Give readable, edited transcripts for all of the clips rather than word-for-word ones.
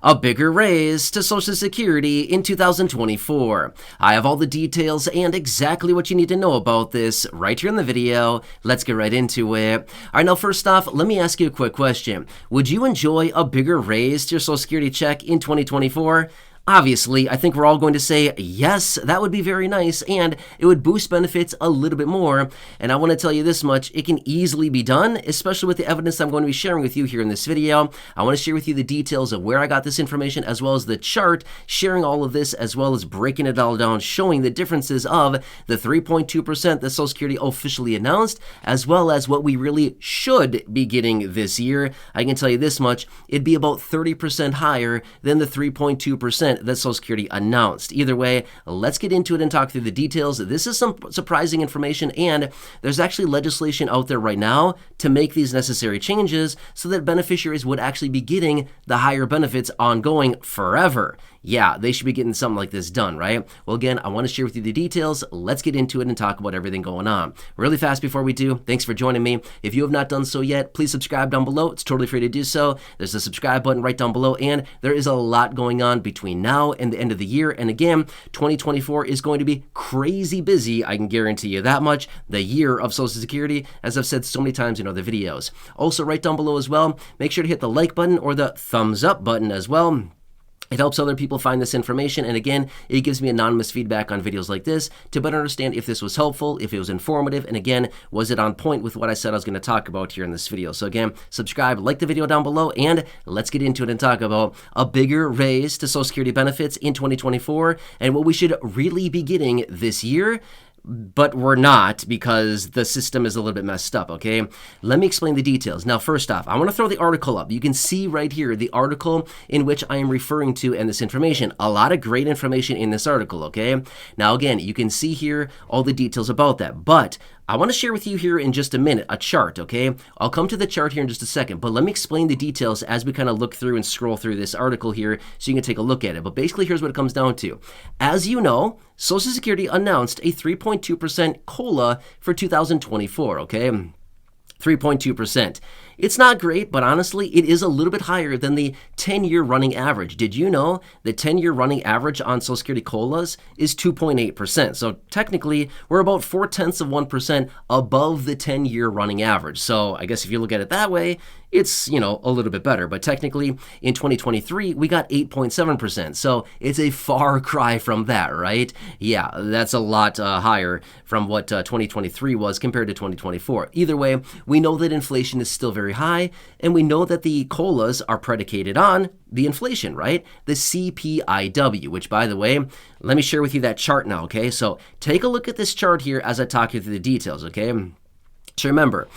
a bigger raise to Social Security in 2024. I have all the details and exactly what you need to know about this right here in the video. Let's get right into it. All right, now first off, let me ask you a quick question. Would you enjoy a bigger raise to your Social Security check in 2024? Obviously, I think we're all going to say, yes, that would be very nice, and it would boost benefits a little bit more. And I want to tell you this much, it can easily be done, especially with the evidence I'm going to be sharing with you here in this video. I want to share with you the details of where I got this information, as well as the chart, sharing all of this, as well as breaking it all down, showing the differences of the 3.2% that Social Security officially announced, as well as what we really should be getting this year. I can tell you this much, it'd be about 30% higher than the 3.2% that Social Security announced. Either way, let's get into it and talk through the details. This is some surprising information, and there's actually legislation out there right now to make these necessary changes so that beneficiaries would actually be getting the higher benefits ongoing forever. Yeah, they should be getting something like this done, right? Well, again, I want to share with you the details. Let's get into it and talk about everything going on. Really fast before we do, thanks for joining me. If you have not done so yet, please subscribe down below. It's totally free to do so. There's a subscribe button right down below, and there is a lot going on between now and the end of the year. And again, 2024 is going to be crazy busy. I can guarantee you that much. The year of Social Security, as I've said so many times in other videos. Also, right down below as well, make sure to hit the like button or the thumbs up button as well. It helps other people find this information, and again, it gives me anonymous feedback on videos like this to better understand if this was helpful, if it was informative, and again, was it on point with what I said I was going to talk about here in this video. So again, subscribe, like the video down below, and let's get into it and talk about a bigger raise to Social Security benefits in 2024 and what we should really be getting this year. But we're not, because the system is a little bit messed up, okay? Let me explain the details. Now, first off, I want to throw the article up. You can see right here the article in which I am referring to and this information. A lot of great information in this article, okay? Now, again, you can see here all the details about that, but I want to share with you here in just a minute a chart, okay? I'll come to the chart here in just a second, but let me explain the details as we kind of look through and scroll through this article here so you can take a look at it. But basically, here's what it comes down to. As you know, Social Security announced a 3.2% COLA for 2024, okay? 3.2%. It's not great, but honestly, it is a little bit higher than the 10-year running average. Did you know the 10-year running average on Social Security COLAs is 2.8%? So technically, we're about 0.4% above the 10-year running average. So I guess if you look at it that way, it's, a little bit better. But technically, in 2023, we got 8.7%. So it's a far cry from that, right? Yeah, that's a lot higher from what 2023 was compared to 2024. Either way, we know that inflation is still very high, and we know that the COLAs are predicated on the inflation, right? The CPI-W, which, by the way, let me share with you that chart now, okay? So take a look at this chart here as I talk you through the details, okay? So remember,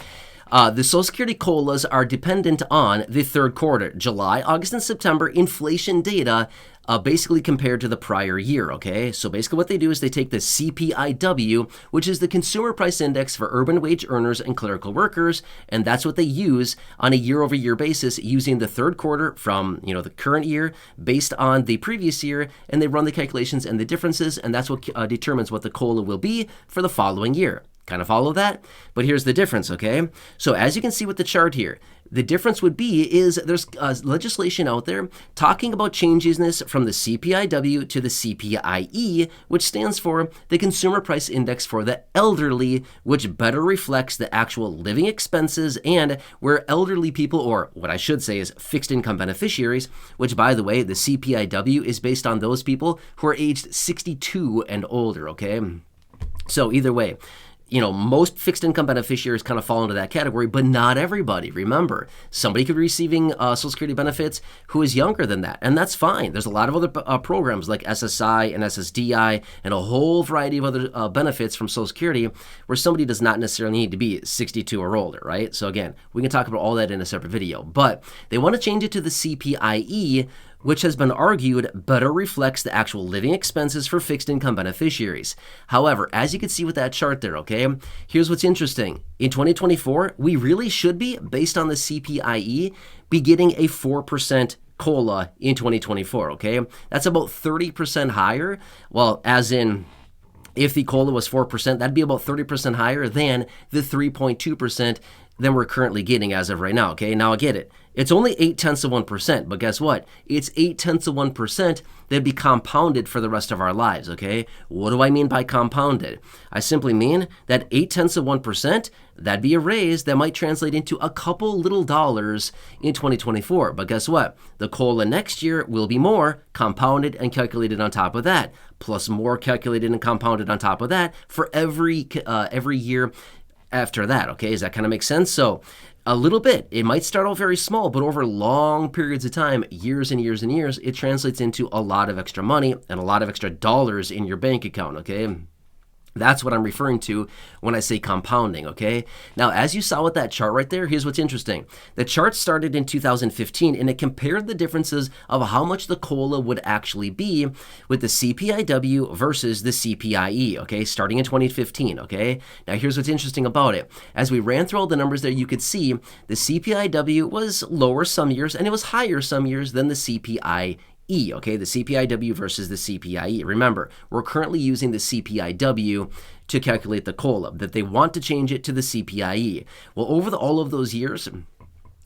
the Social Security COLAs are dependent on the third quarter, July, August, and September inflation data, basically compared to the prior year, okay? So basically what they do is they take the CPI-W, which is the Consumer Price Index for urban wage earners and clerical workers, and that's what they use on a year-over-year basis using the third quarter from, the current year based on the previous year, and they run the calculations and the differences, and that's what determines what the COLA will be for the following year. Kind of follow that? But here's the difference, okay? So as you can see with the chart here, the difference would be is there's legislation out there talking about changes from the CPI-W to the CPI-E, which stands for the Consumer Price Index for the elderly, which better reflects the actual living expenses and where elderly people, or what I should say is fixed income beneficiaries, which by the way, the CPI-W is based on those people who are aged 62 and older, okay? So either way, most fixed income beneficiaries kind of fall into that category, but not everybody. Remember, somebody could be receiving Social Security benefits who is younger than that, and that's fine. There's a lot of other programs like SSI and SSDI and a whole variety of other benefits from Social Security where somebody does not necessarily need to be 62 or older, right? So again, we can talk about all that in a separate video, but they want to change it to the CPI-E, which has been argued better reflects the actual living expenses for fixed income beneficiaries. However, as you can see with that chart there, okay, here's what's interesting. In 2024, we really should be, based on the CPI-E, be getting a 4% COLA in 2024, okay? That's about 30% higher. Well, as in, if the COLA was 4%, that'd be about 30% higher than the 3.2% than we're currently getting as of right now, okay? Now I get it. It's only 0.8%, but guess what? It's 0.8% that'd be compounded for the rest of our lives, okay? What do I mean by compounded? I simply mean that 0.8%, that'd be a raise that might translate into a couple little dollars in 2024. But guess what? The COLA next year will be more compounded and calculated on top of that, plus more calculated and compounded on top of that for every year after that, okay? Does that kind of make sense? So a little bit, it might start out very small, but over long periods of time, years and years and years, it translates into a lot of extra money and a lot of extra dollars in your bank account, okay? That's what I'm referring to when I say compounding, okay? Now, as you saw with that chart right there, here's what's interesting. The chart started in 2015, and it compared the differences of how much the COLA would actually be with the CPI-W versus the CPI-E, okay? Starting in 2015, okay? Now, here's what's interesting about it. As we ran through all the numbers there, you could see the CPI-W was lower some years, and it was higher some years than the CPI-E. Okay, the CPI-W versus the CPI-E. Remember, we're currently using the CPI-W to calculate the COLA, that they want to change it to the CPI-E. Well, over all of those years,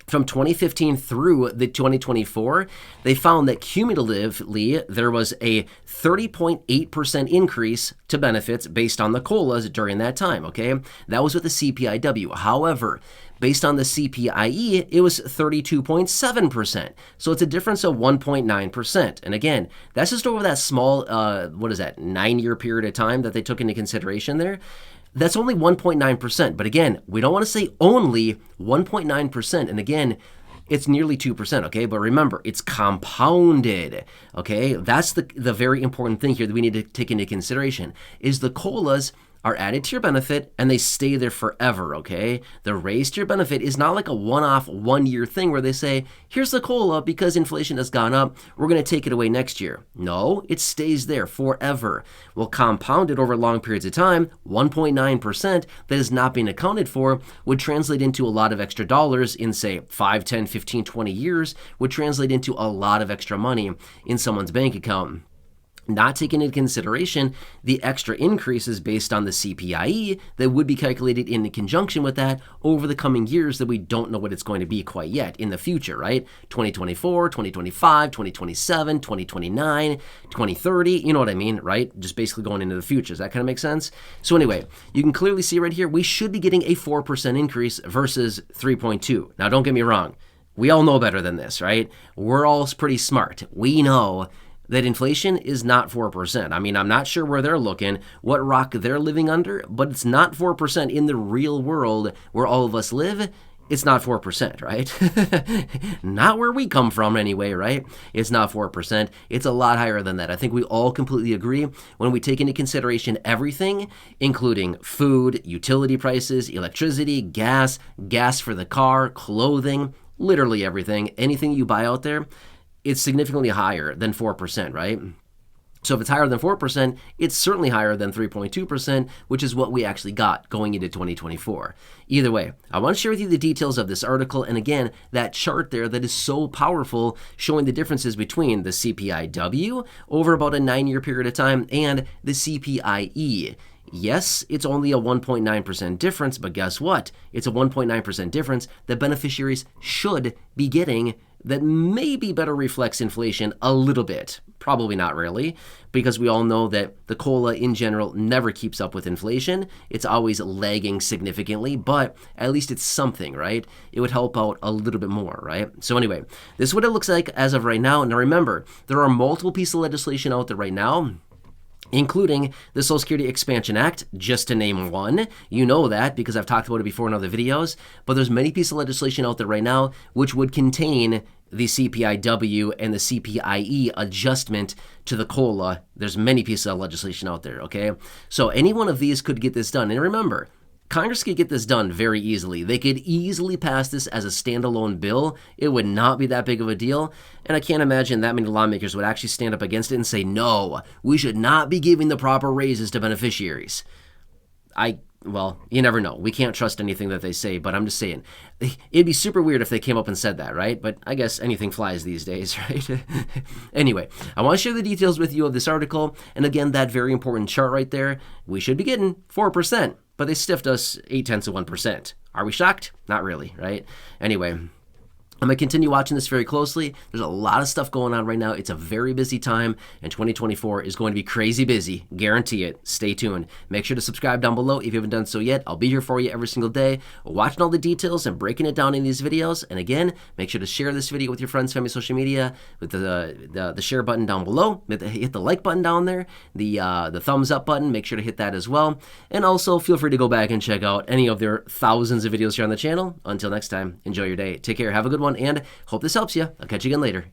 from 2015 through the 2024, they found that cumulatively there was a 30.8% increase to benefits based on the COLAs during that time, okay? That was with the CPI-W. However, based on the CPI-E, it was 32.7%. So it's a difference of 1.9%. And again, that's just over that small, 9-year period of time that they took into consideration there. That's only 1.9%. But again, we don't want to say only 1.9%. And again, it's nearly 2%, okay? But remember, it's compounded, okay? That's the very important thing here that we need to take into consideration is the COLAs are added to your benefit and they stay there forever, okay? The raise to your benefit is not like a one-off, one-year thing where they say, here's the COLA because inflation has gone up, we're going to take it away next year. No, it stays there forever. Well, compounded over long periods of time, 1.9% that is not being accounted for would translate into a lot of extra dollars in, say, 5, 10, 15, 20 years, would translate into a lot of extra money in someone's bank account. Not taking into consideration the extra increases based on the CPI-E that would be calculated in conjunction with that over the coming years that we don't know what it's going to be quite yet in the future, right? 2024, 2025, 2027, 2029, 2030, you know what I mean, right? Just basically going into the future. Does that kind of make sense? So anyway, you can clearly see right here, we should be getting a 4% increase versus 3.2. Now, don't get me wrong. We all know better than this, right? We're all pretty smart. We know that inflation is not 4%. I mean, I'm not sure where they're looking, what rock they're living under, but it's not 4% in the real world where all of us live. It's not 4%, right? Not where we come from anyway, right? It's not 4%. It's a lot higher than that. I think we all completely agree when we take into consideration everything, including food, utility prices, electricity, gas for the car, clothing, literally everything, anything you buy out there, it's significantly higher than 4%, right? So if it's higher than 4%, it's certainly higher than 3.2%, which is what we actually got going into 2024. Either way, I want to share with you the details of this article, and again, that chart there that is so powerful, showing the differences between the CPI-W over about a 9-year period of time and the CPI-E. Yes, it's only a 1.9% difference, but guess what? It's a 1.9% difference that beneficiaries should be getting that maybe better reflects inflation a little bit. Probably not really, because we all know that the COLA in general never keeps up with inflation. It's always lagging significantly, but at least it's something, right? It would help out a little bit more, right? So anyway, this is what it looks like as of right now. Now remember, there are multiple pieces of legislation out there right now, including the Social Security Expansion Act, just to name one. You know that because I've talked about it before in other videos, but there's many pieces of legislation out there right now which would contain the CPI-W and the CPI-E adjustment to the COLA. There's many pieces of legislation out there, okay? So any one of these could get this done. And remember, Congress could get this done very easily. They could easily pass this as a standalone bill. It would not be that big of a deal. And I can't imagine that many lawmakers would actually stand up against it and say, no, we should not be giving the proper raises to beneficiaries. Well, you never know. We can't trust anything that they say, but I'm just saying, it'd be super weird if they came up and said that, right? But I guess anything flies these days, right? Anyway, I want to share the details with you of this article. And again, that very important chart right there, we should be getting 4%, but they stiffed us 0.8%. Are we shocked? Not really, right? Anyway, I'm going to continue watching this very closely. There's a lot of stuff going on right now. It's a very busy time, and 2024 is going to be crazy busy. Guarantee it. Stay tuned. Make sure to subscribe down below if you haven't done so yet. I'll be here for you every single day, watching all the details and breaking it down in these videos. And again, make sure to share this video with your friends, family, social media, with the share button down below. Hit the like button down there, the thumbs up button. Make sure to hit that as well. And also, feel free to go back and check out any of their thousands of videos here on the channel. Until next time, enjoy your day. Take care. Have a good one. And hope this helps you. I'll catch you again later.